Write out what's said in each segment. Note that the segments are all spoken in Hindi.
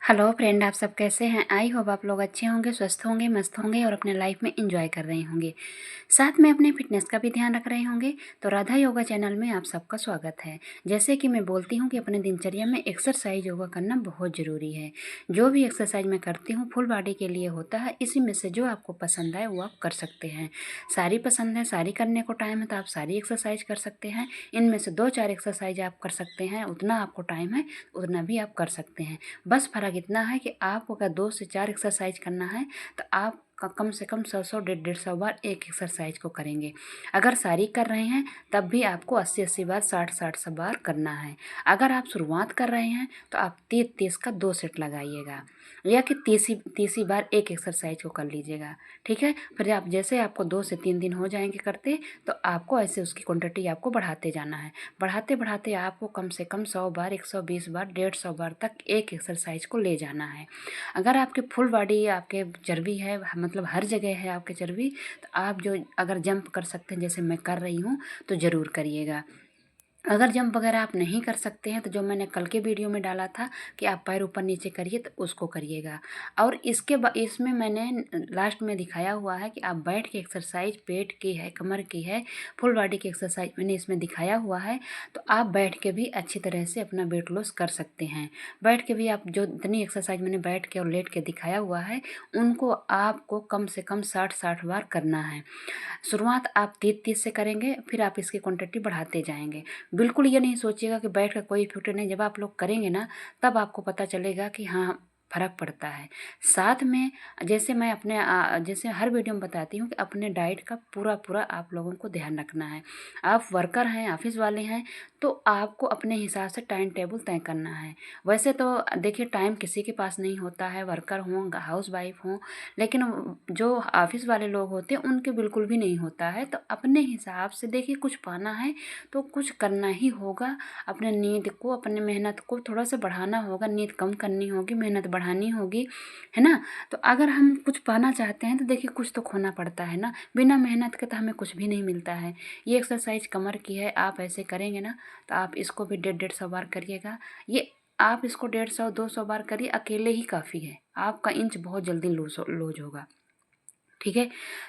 हेलो फ्रेंड, आप सब कैसे हैं। आई होप आप लोग अच्छे होंगे, स्वस्थ होंगे, मस्त होंगे और अपने लाइफ में एंजॉय कर रहे होंगे। साथ में अपने फिटनेस का भी ध्यान रख रहे होंगे। तो राधा योगा चैनल में आप सबका स्वागत है। जैसे कि मैं बोलती हूँ कि अपने दिनचर्या में एक्सरसाइज योगा करना बहुत ज़रूरी है। जो भी एक्सरसाइज मैं करती हूँ फुल बॉडी के लिए होता है। इसी में से जो आपको पसंद आए वो आप कर सकते हैं। सारी पसंद है, सारी करने को टाइम है तो आप सारी एक्सरसाइज कर सकते हैं। इनमें से 2-4 एक्सरसाइज आप कर सकते हैं, उतना आपको टाइम है उतना भी आप कर सकते हैं। बस फ़र्क इतना है कि आपको अगर 2 से 4 एक्सरसाइज करना है तो आप कम से कम 100-100, 150-150 बार एक एक्सरसाइज को करेंगे। अगर सारी कर रहे हैं तब भी आपको 80-80 बार, 60-60 बार करना है। अगर आप शुरुआत कर रहे हैं तो आप 30-30 का 2 सेट लगाइएगा, या कि 30 बार एक एक्सरसाइज को कर लीजिएगा। ठीक है, फिर आप जैसे आपको 2 से 3 दिन हो जाएंगे करते, तो आपको ऐसे उसकी क्वांटिटी आपको बढ़ाते जाना है। बढ़ाते बढ़ाते आपको कम से कम 100 बार, 120 बार, 150 बार तक एक एक्सरसाइज को ले जाना है। अगर आपके फुल बॉडी, आपके चर्बी है, मतलब हर जगह है आपके चर्बी, तो आप जो अगर जंप कर सकते हैं जैसे मैं कर रही हूँ तो ज़रूर करिएगा। अगर जंप वगैरह आप नहीं कर सकते हैं तो जो मैंने कल के वीडियो में डाला था कि आप पैर ऊपर नीचे करिए, तो उसको करिएगा। और इसमें मैंने लास्ट में दिखाया हुआ है कि आप बैठ के एक्सरसाइज, पेट की है, कमर की है, फुल बॉडी की एक्सरसाइज मैंने इसमें दिखाया हुआ है। तो आप बैठ के भी अच्छी तरह से अपना वेट लॉस कर सकते हैं। बैठ के भी आप जो इतनी एक्सरसाइज मैंने बैठ के और लेट के दिखाया हुआ है उनको आपको कम से कम 60-60 बार करना है। शुरुआत आप 30-30 से करेंगे, फिर आप इसकी क्वांटिटी बढ़ाते जाएंगे। बिल्कुल ये नहीं सोचिएगा कि बैठ कर कोई इफेक्ट नहीं। जब आप लोग करेंगे ना तब आपको पता चलेगा कि हाँ, फ़र्क पड़ता है। साथ में जैसे मैं अपने जैसे हर वीडियो में बताती हूँ कि अपने डाइट का पूरा पूरा आप लोगों को ध्यान रखना है। आप वर्कर हैं, ऑफिस वाले हैं, तो आपको अपने हिसाब से टाइम टेबल तय करना है। वैसे तो देखिए, टाइम किसी के पास नहीं होता है, वर्कर हों, हाउस वाइफ हों, लेकिन जो ऑफिस वाले लोग होते हैं उनके बिल्कुल भी नहीं होता है। तो अपने हिसाब से देखिए, कुछ पाना है तो कुछ करना ही होगा। अपने नींद को, अपने मेहनत को थोड़ा सा बढ़ाना होगा, नींद कम करनी होगी, मेहनत बढ़ानी होगी, है ना। तो अगर हम कुछ पाना चाहते हैं तो देखिए कुछ तो खोना पड़ता है ना। बिना मेहनत के तो हमें कुछ भी नहीं मिलता है। ये एक्सरसाइज कमर की है, आप ऐसे करेंगे ना तो आप इसको भी 150-150 बार करिएगा। ये आप इसको 150-200 बार करिए, अकेले ही काफ़ी है। आपका इंच बहुत जल्दी लूज होगा। ठीक है,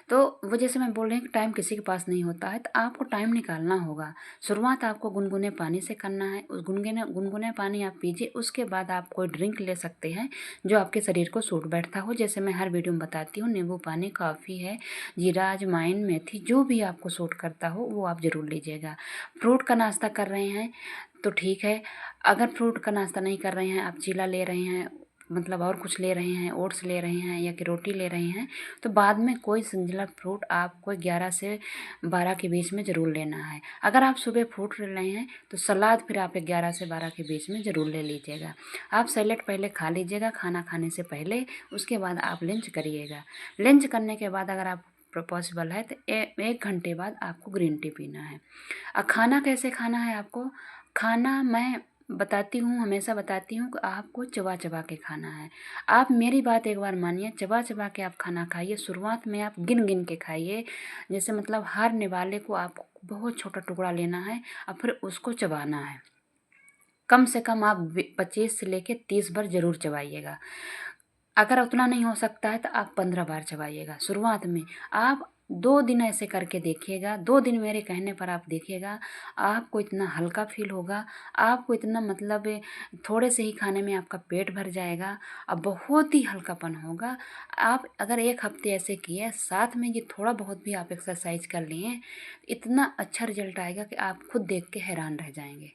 तो वो जैसे मैं बोल रही हूँ कि टाइम किसी के पास नहीं होता है, तो आपको टाइम निकालना होगा। शुरुआत आपको गुनगुने पानी से करना है। उस गुनगुने गुनगुने पानी आप पीजिए, उसके बाद आप कोई ड्रिंक ले सकते हैं जो आपके शरीर को सूट बैठता हो। जैसे मैं हर वीडियो में बताती हूँ, नींबू पानी, कॉफ़ी है, जीरा, अजवाइन, मेथी, जो भी आपको सूट करता हो वो आप ज़रूर लीजिएगा। फ्रूट का नाश्ता कर रहे हैं तो ठीक है। अगर फ्रूट का नाश्ता नहीं कर रहे हैं, आप चीला ले रहे हैं, मतलब और कुछ ले रहे हैं, ओट्स ले रहे हैं या कि रोटी ले रहे हैं, तो बाद में कोई संजीला फ्रूट आपको 11 से 12 के बीच में ज़रूर लेना है। अगर आप सुबह फ्रूट ले रहे हैं तो सलाद फिर आप 11 से 12 के बीच में ज़रूर ले लीजिएगा। आप सैलेड पहले खा लीजिएगा खाना खाने से पहले, उसके बाद आप लंच करिएगा। लंच करने के बाद अगर आप पॉसिबल है तो 1 घंटे बाद आपको ग्रीन टी पीना है। खाना कैसे खाना है आपको, खाना मैं बताती हूँ, हमेशा बताती हूँ कि आपको चबा चबा के खाना है। आप मेरी बात एक बार मानिए, चबा चबा के आप खाना खाइए। शुरुआत में आप गिन गिन के खाइए। जैसे मतलब हर निवाले को आपको बहुत छोटा टुकड़ा लेना है और फिर उसको चबाना है। कम से कम आप 25 से लेके 30 बार ज़रूर चबाइएगा। अगर उतना नहीं हो सकता है तो आप 15 बार चबाइएगा शुरुआत में। आप 2 दिन ऐसे करके देखिएगा, 2 दिन मेरे कहने पर आप देखिएगा, आपको इतना हल्का फील होगा, आपको इतना मतलब थोड़े से ही खाने में आपका पेट भर जाएगा और बहुत ही हल्कापन होगा। आप अगर 1 हफ्ते ऐसे किए, साथ में ये थोड़ा बहुत भी आप एक्सरसाइज कर लिए, इतना अच्छा रिजल्ट आएगा कि आप खुद देख के हैरान रह जाएंगे।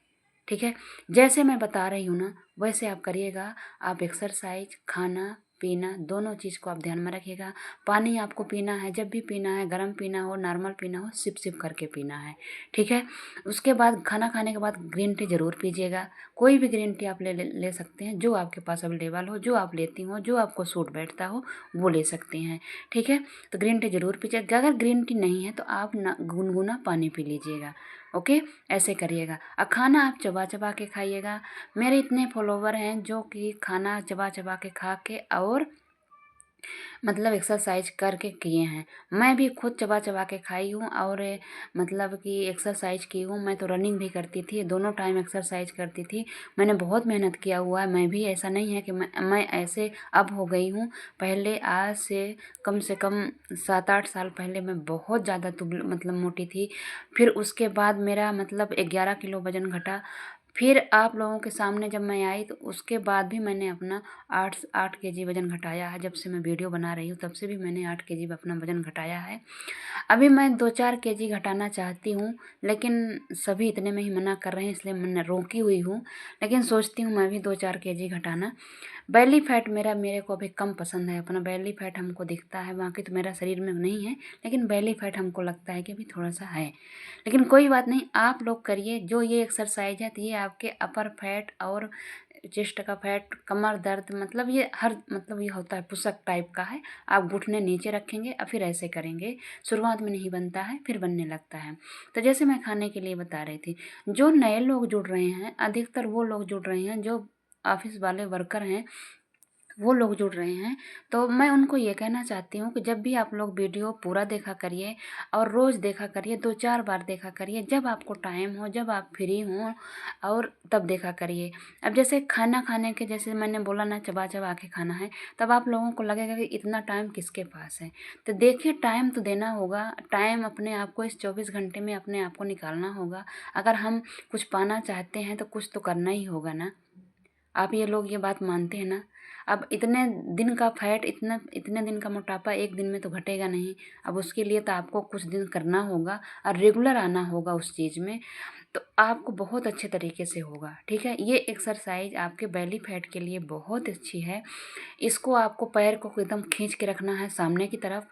ठीक है, जैसे मैं बता रही हूँ ना वैसे आप करिएगा। आप एक्सरसाइज, खाना पीना, दोनों चीज़ को आप ध्यान में रखिएगा। पानी आपको पीना है, जब भी पीना है, गर्म पीना हो, नॉर्मल पीना हो, सिप सिप करके पीना है। ठीक है, उसके बाद खाना खाने के बाद ग्रीन टी ज़रूर पीजिएगा। कोई भी ग्रीन टी आप ले सकते हैं, जो आपके पास अवेलेबल हो, जो आप लेती हो, जो आपको सूट बैठता हो वो ले सकते हैं। ठीक है, तो ग्रीन टी ज़रूर पीजिएगा। अगर ग्रीन टी नहीं है तो आप गुनगुना पानी पी लीजिएगा। ओके, ऐसे करिएगा। और खाना आप चबा चबा के खाइएगा। मेरे इतने फॉलोवर हैं जो कि खाना चबा चबा के खा के और मतलब एक्सरसाइज करके किए हैं। मैं भी खुद चबा चबा के खाई हूँ और मतलब कि एक्सरसाइज की हूँ। मैं तो रनिंग भी करती थी, दोनों टाइम एक्सरसाइज करती थी। मैंने बहुत मेहनत किया हुआ है। मैं भी, ऐसा नहीं है कि मैं ऐसे अब हो गई हूँ। पहले आज से कम 7-8 साल पहले मैं बहुत ज़्यादा मतलब मोटी थी। फिर उसके बाद मेरा मतलब 11 किलो वज़न घटा। फिर आप लोगों के सामने जब मैं आई तो उसके बाद भी मैंने अपना 8 केजी वज़न घटाया है। जब से मैं वीडियो बना रही हूँ तब से भी मैंने 8 केजी अपना वज़न घटाया है। अभी मैं 2-4 केजी घटाना चाहती हूँ, लेकिन सभी इतने में ही मना कर रहे हैं, इसलिए मैं रोकी हुई हूँ। लेकिन सोचती हूँ मैं भी 2-4 केजी घटाना। बेली फैट मेरे को अभी कम पसंद है। अपना बेली फैट हमको दिखता है, बाकी तो मेरा शरीर में नहीं है, लेकिन बेली फैट हमको लगता है कि अभी थोड़ा-सा है। लेकिन कोई बात नहीं, आप लोग करिए। जो ये एक्सरसाइज है तो ये आपके अपर फैट और चेस्ट का फैट, कमर दर्द, मतलब ये हर मतलब ये होता है, पुशअप टाइप का है। आप घुटने नीचे रखेंगे और फिर ऐसे करेंगे। शुरुआत में नहीं बनता है, फिर बनने लगता है। तो जैसे मैं खाने के लिए बता रही थी, जो नए लोग जुड़ रहे हैं, अधिकतर वो लोग जुड़ रहे हैं जो ऑफिस वाले वर्कर हैं, वो लोग जुड़ रहे हैं। तो मैं उनको ये कहना चाहती हूँ कि जब भी आप लोग वीडियो पूरा देखा करिए और रोज़ देखा करिए, 2-4 बार देखा करिए, जब आपको टाइम हो, जब आप फ्री हों और तब देखा करिए। अब जैसे खाना खाने के, जैसे मैंने बोला ना, चबा चबा के खाना है, तब आप लोगों को लगेगा कि इतना टाइम किसके पास है। तो देखिए, टाइम तो देना होगा। टाइम अपने आप को इस 24 घंटे में अपने आप को निकालना होगा। अगर हम कुछ पाना चाहते हैं तो कुछ तो करना ही होगा ना। आप ये लोग ये बात मानते हैं ना। अब इतने दिन का फैट, इतने दिन का मोटापा एक दिन में तो घटेगा नहीं। अब उसके लिए तो आपको कुछ दिन करना होगा और रेगुलर आना होगा उस चीज़ में, तो आपको बहुत अच्छे तरीके से होगा। ठीक है, ये एक्सरसाइज आपके बेली फैट के लिए बहुत अच्छी है। इसको आपको पैर को एकदम खींच के रखना है सामने की तरफ,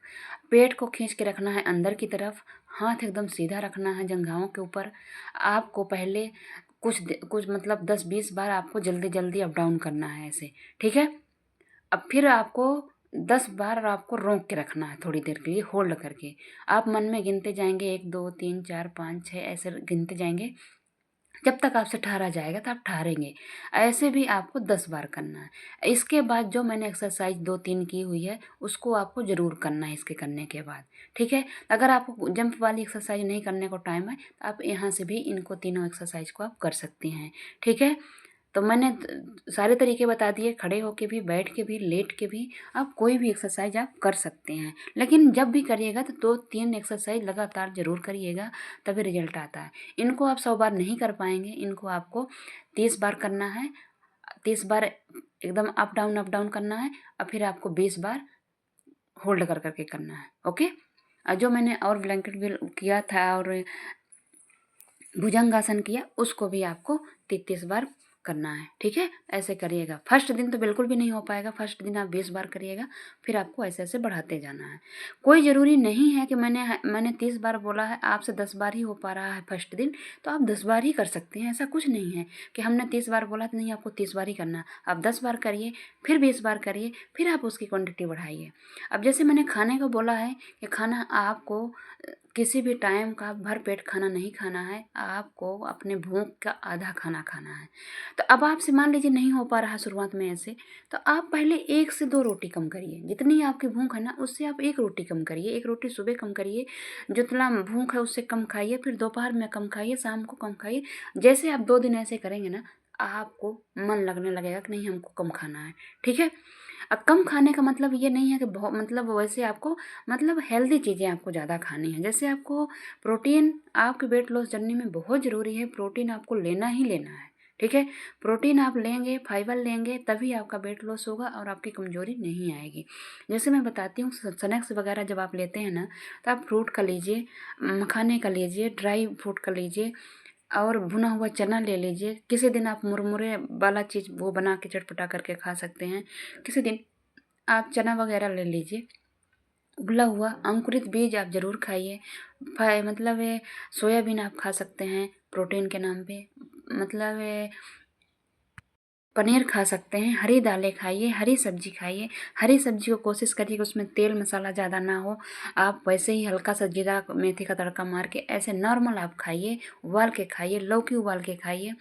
पेट को खींच के रखना है अंदर की तरफ, हाथ एकदम सीधा रखना है जंघाओं के ऊपर। आपको पहले कुछ मतलब 10-20 बार आपको जल्दी जल्दी अप डाउन करना है ऐसे। ठीक है, अब फिर आपको 10 बार आपको रोक के रखना है, थोड़ी देर के लिए होल्ड करके। आप मन में गिनते जाएंगे, 1 2 3 4 5 6 ऐसे गिनते जाएंगे। जब तक आपसे ठहरा जाएगा तो आप ठहरेंगे। ऐसे भी आपको 10 बार करना है। इसके बाद जो मैंने एक्सरसाइज 2-3 की हुई है उसको आपको ज़रूर करना है इसके करने के बाद। ठीक है, अगर आपको जंप वाली एक्सरसाइज नहीं करने को टाइम है तो आप यहाँ से भी इनको तीनों एक्सरसाइज को आप कर सकती हैं। ठीक है, तो मैंने सारे तरीके बता दिए, खड़े होके भी, बैठ के भी, लेट के भी। आप कोई भी एक्सरसाइज आप कर सकते हैं, लेकिन जब भी करिएगा तो 2-3 एक्सरसाइज लगातार ज़रूर करिएगा, तभी रिजल्ट आता है। इनको आप 100 बार नहीं कर पाएंगे, इनको आपको 30 बार करना है। 30 बार एकदम अप डाउन करना है और फिर आपको 20 बार होल्ड कर करके करना है। ओके, और जो मैंने और ब्लैंकेट भी किया था और भुजंगासन किया, उसको भी आपको 33 बार करना है। ठीक है, ऐसे करिएगा। फर्स्ट दिन तो बिल्कुल भी नहीं हो पाएगा, फर्स्ट दिन आप 20 बार करिएगा, फिर आपको ऐसे ऐसे बढ़ाते जाना है। कोई ज़रूरी नहीं है कि मैंने 30 बार बोला है, आपसे 10 बार ही हो पा रहा है फर्स्ट दिन, तो आप 10 बार ही कर सकते हैं। ऐसा कुछ नहीं है कि हमने 30 बार बोला तो नहीं, आपको 30 बार ही करना। आप 10 बार करिए, फिर 20 बार करिए, फिर आप उसकी क्वान्टिटी बढ़ाइए। अब जैसे मैंने खाने को बोला है कि खाना आपको किसी भी टाइम का भर पेट खाना नहीं खाना है, आपको अपने भूख का आधा खाना खाना है। तो अब आपसे मान लीजिए नहीं हो पा रहा शुरुआत में ऐसे, तो आप पहले 1 से 2 रोटी कम करिए। जितनी आपकी भूख है ना, उससे आप 1 रोटी कम करिए। 1 रोटी सुबह कम करिए, जितना भूख है उससे कम खाइए, फिर दोपहर में कम खाइए, शाम को कम खाइए। जैसे आप 2 दिन ऐसे करेंगे ना, आपको मन लगने लगेगा कि नहीं, हमको कम खाना है। ठीक है, अब कम खाने का मतलब ये नहीं है कि बहुत, मतलब वैसे आपको मतलब हेल्दी चीज़ें आपको ज़्यादा खानी है। जैसे आपको प्रोटीन आपके वेट लॉस जर्नी में बहुत ज़रूरी है, प्रोटीन आपको लेना ही लेना है। ठीक है, प्रोटीन आप लेंगे, फाइबर लेंगे, तभी आपका वेट लॉस होगा और आपकी कमजोरी नहीं आएगी। जैसे मैं बताती हूँ, स्नैक्स वगैरह जब आप लेते हैं ना, तो आप फ्रूट का लीजिए, मखाने का लीजिए, ड्राई फ्रूट का लीजिए और भुना हुआ चना ले लीजिए। किसी दिन आप मुरमुरे वाला चीज़ वो बना के चटपटा करके खा सकते हैं। किसी दिन आप चना वगैरह ले लीजिए। उबला हुआ अंकुरित बीज आप ज़रूर खाइए। मतलब सोयाबीन आप खा सकते हैं प्रोटीन के नाम पे। मतलब पनीर खा सकते हैं। हरी दालें खाइए, हरी सब्जी खाइए। हरी सब्जी को कोशिश करिए कि उसमें तेल मसाला ज़्यादा ना हो। आप वैसे ही हल्का सा जीरा मेथी का तड़का मार के ऐसे नॉर्मल आप खाइए, उबाल के खाइए, लौकी उबाल के खाइए।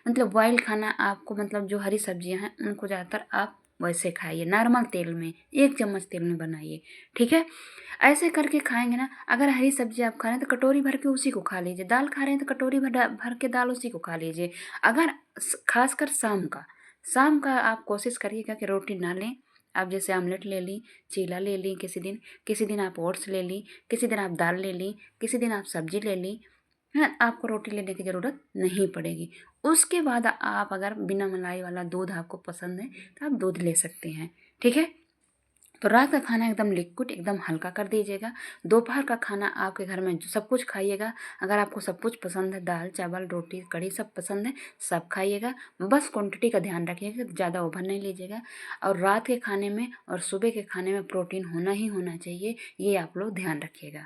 मतलब बॉयल खाना आपको, मतलब जो हरी सब्जियां हैं उनको ज़्यादातर आप वैसे खाइए, नॉर्मल तेल में, 1 चम्मच तेल में बनाइए, ठीक है। ऐसे करके खाएंगे ना, अगर हरी सब्जी आप खा रहे हैं तो कटोरी भर के उसी को खा लीजिए, दाल खा रहे हैं तो कटोरी भर के दाल उसी को खा लीजिए। अगर खासकर शाम का आप कोशिश करिएगा कि रोटी ना लें। आप जैसे आमलेट ले ली, चीला ले ली, किसी दिन आप ओट्स ले ली, किसी दिन आप दाल ले ली, किसी दिन आप सब्जी ले ली, है ना, आपको रोटी लेने की ज़रूरत नहीं पड़ेगी। उसके बाद आप अगर बिना मलाई वाला दूध आपको पसंद है तो आप दूध ले सकते हैं, ठीक है। तो रात का खाना एकदम लिक्विड, एकदम हल्का कर दीजिएगा। दोपहर का खाना आपके घर में सब कुछ खाइएगा। अगर आपको सब कुछ पसंद है, दाल चावल रोटी कढ़ी सब पसंद है, सब खाइएगा। बस क्वांटिटी का ध्यान रखिएगा, ज़्यादा ओवर नहीं लीजिएगा। और रात के खाने में और सुबह के खाने में प्रोटीन होना ही होना चाहिए, ये आप लोग ध्यान रखिएगा।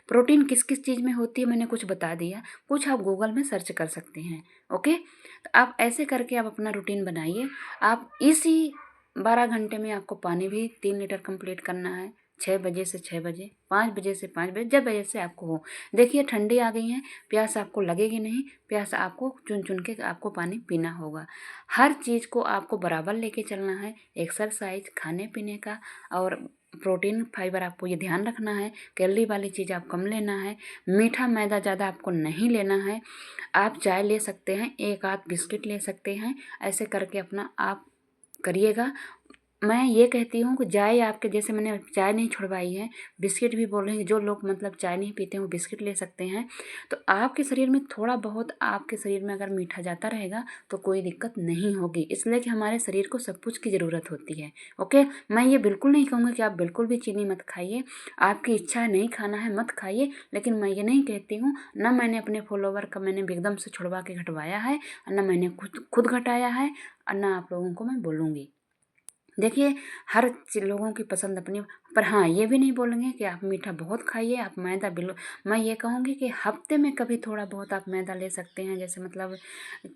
प्रोटीन किस किस चीज़ में होती है मैंने कुछ बता दिया, कुछ आप गूगल में सर्च कर सकते हैं, ओके। तो आप ऐसे करके आप अपना रूटीन बनाइए। आप इसी 12 घंटे में आपको पानी भी 3 लीटर कंप्लीट करना है, 6 बजे से 6 बजे, 5 बजे से 5 बजे, जब बजे से आपको हो। देखिए ठंडी आ गई है, प्यास आपको लगेगी नहीं, प्यास आपको चुन चुन के आपको पानी पीना होगा। हर चीज़ को आपको बराबर लेके चलना है, एक्सरसाइज, खाने पीने का और प्रोटीन फाइबर आपको ये ध्यान रखना है। कैलोरी वाली चीज़ आप कम लेना है, मीठा मैदा ज़्यादा आपको नहीं लेना है। आप चाय ले सकते हैं, एक आध बिस्किट ले सकते हैं, ऐसे करके अपना आप करिएगा। मैं ये कहती हूँ कि चाय आपके, जैसे मैंने चाय नहीं छुड़वाई है, बिस्किट भी बोल रहे हैं, जो लोग मतलब चाय नहीं पीते हैं वो बिस्किट ले सकते हैं। तो आपके शरीर में थोड़ा बहुत, आपके शरीर में अगर मीठा जाता रहेगा तो कोई दिक्कत नहीं होगी, इसलिए कि हमारे शरीर को सब कुछ की ज़रूरत होती है, ओके। मैं ये बिल्कुल नहीं कहूँगी कि आप बिल्कुल भी चीनी मत खाइए, आपकी इच्छा है नहीं खाना है मत खाइए, लेकिन मैं ये नहीं कहती हूँ, ना मैंने अपने फॉलोवर का मैंने एकदम से छुड़वा के घटवाया है, ना मैंने खुद घटाया है, और ना आप लोगों को मैं बोलूँगी। देखिए हर लोगों की पसंद अपनी, पर हाँ ये भी नहीं बोलेंगे कि आप मीठा बहुत खाइए, आप मैदा बिल्कुल। मैं ये कहूँगी कि हफ्ते में कभी थोड़ा बहुत आप मैदा ले सकते हैं, जैसे मतलब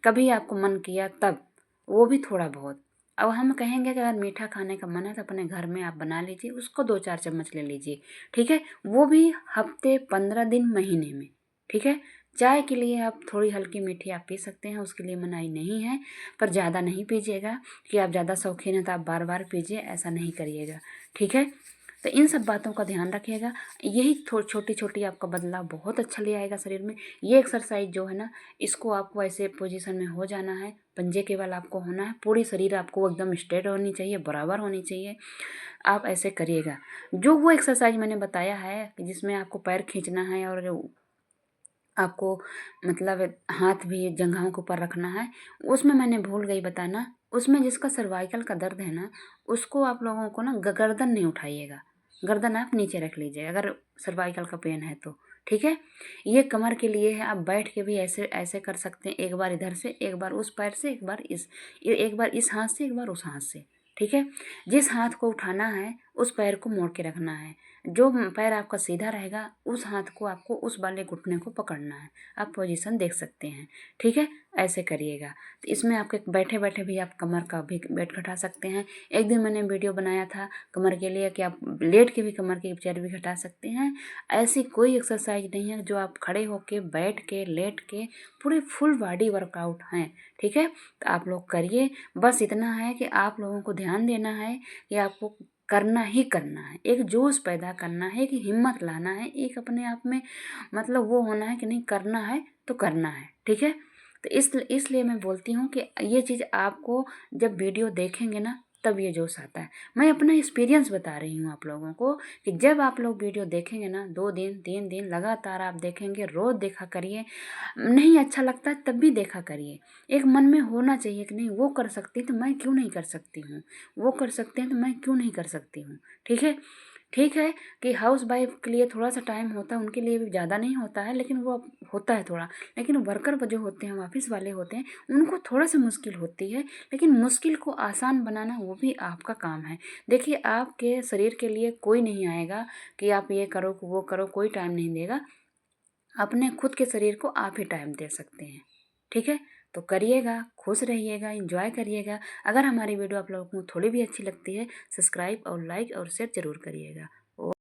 कभी आपको मन किया तब, वो भी थोड़ा बहुत। अब हम कहेंगे कि अगर मीठा खाने का मन है तो अपने घर में आप बना लीजिए, उसको 2-4 चम्मच ले लीजिए, ठीक है। वो भी हफ्ते, 15 दिन, महीने में, ठीक है। चाय के लिए आप थोड़ी हल्की मीठी आप पी सकते हैं, उसके लिए मनाही नहीं है, पर ज़्यादा नहीं पीजिएगा कि आप ज़्यादा शौकीन हैं तो आप बार बार पीजिए, ऐसा नहीं करिएगा, ठीक है। तो इन सब बातों का ध्यान रखिएगा, यही छोटी छोटी आपका बदलाव बहुत अच्छा ले आएगा शरीर में। ये एक्सरसाइज जो है ना, इसको आपको ऐसे पोजीशन में हो जाना है, पंजे के बल आपको होना है, पूरी शरीर आपको एकदम स्ट्रेट होनी चाहिए, बराबर होनी चाहिए। आप ऐसे करिएगा। जो वो एक्सरसाइज मैंने बताया है कि जिसमें आपको पैर खींचना है और आपको मतलब हाथ भी जंघाओं के ऊपर रखना है, उसमें मैंने भूल गई बताना। उसमें जिसका सर्वाइकल का दर्द है ना, उसको आप लोगों को ना गर्दन नहीं उठाइएगा, गर्दन आप नीचे रख लीजिए अगर सर्वाइकल का पेन है तो, ठीक है। ये कमर के लिए है, आप बैठ के भी ऐसे ऐसे कर सकते हैं, एक बार इधर से, एक बार उस पैर से, एक बार इस हाथ से, एक बार उस हाथ से, ठीक है। जिस हाथ को उठाना है उस पैर को मोड़ के रखना है, जो पैर आपका सीधा रहेगा उस हाथ को आपको उस वाले घुटने को पकड़ना है। आप पोजीशन देख सकते हैं, ठीक है। ऐसे करिएगा। तो इसमें आपके बैठे बैठे भी आप कमर का भी वेट घटा सकते हैं। एक दिन मैंने वीडियो बनाया था कमर के लिए कि आप लेट के भी कमर की चर्बी घटा सकते हैं। ऐसी कोई एक्सरसाइज नहीं है जो आप खड़े होके, बैठ के, लेट के, पूरी फुल बॉडी वर्कआउट हैं, ठीक है। तो आप लोग करिए। बस इतना है कि आप लोगों को ध्यान देना है कि आपको करना ही करना है, एक जोश पैदा करना है, कि हिम्मत लाना है, एक अपने आप में मतलब वो होना है कि नहीं करना है तो करना है, ठीक है। तो इसलिए मैं बोलती हूँ कि ये चीज़ आपको जब वीडियो देखेंगे ना तब ये जोश आता है। मैं अपना एक्सपीरियंस बता रही हूँ आप लोगों को कि जब आप लोग वीडियो देखेंगे ना, 2 दिन 3 दिन लगातार आप देखेंगे, रोज़ देखा करिए, नहीं अच्छा लगता तब भी देखा करिए। एक मन में होना चाहिए कि नहीं वो कर सकती तो मैं क्यों नहीं कर सकती हूँ, वो कर सकते हैं तो मैं क्यों नहीं कर सकती हूँ, ठीक है। ठीक है कि हाउस वाइफ के लिए थोड़ा सा टाइम होता है, उनके लिए भी ज़्यादा नहीं होता है, लेकिन वो होता है थोड़ा। लेकिन वर्कर जो होते हैं, ऑफिस वाले होते हैं, उनको थोड़ा सा मुश्किल होती है, लेकिन मुश्किल को आसान बनाना वो भी आपका काम है। देखिए आपके शरीर के लिए कोई नहीं आएगा कि आप ये करो वो करो, कोई टाइम नहीं देगा। अपने खुद के शरीर को आप ही टाइम दे सकते हैं, ठीक है। तो करिएगा, खुश रहिएगा, एंजॉय करिएगा। अगर हमारी वीडियो आप लोगों को थोड़ी भी अच्छी लगती है, सब्सक्राइब और लाइक और शेयर ज़रूर करिएगा।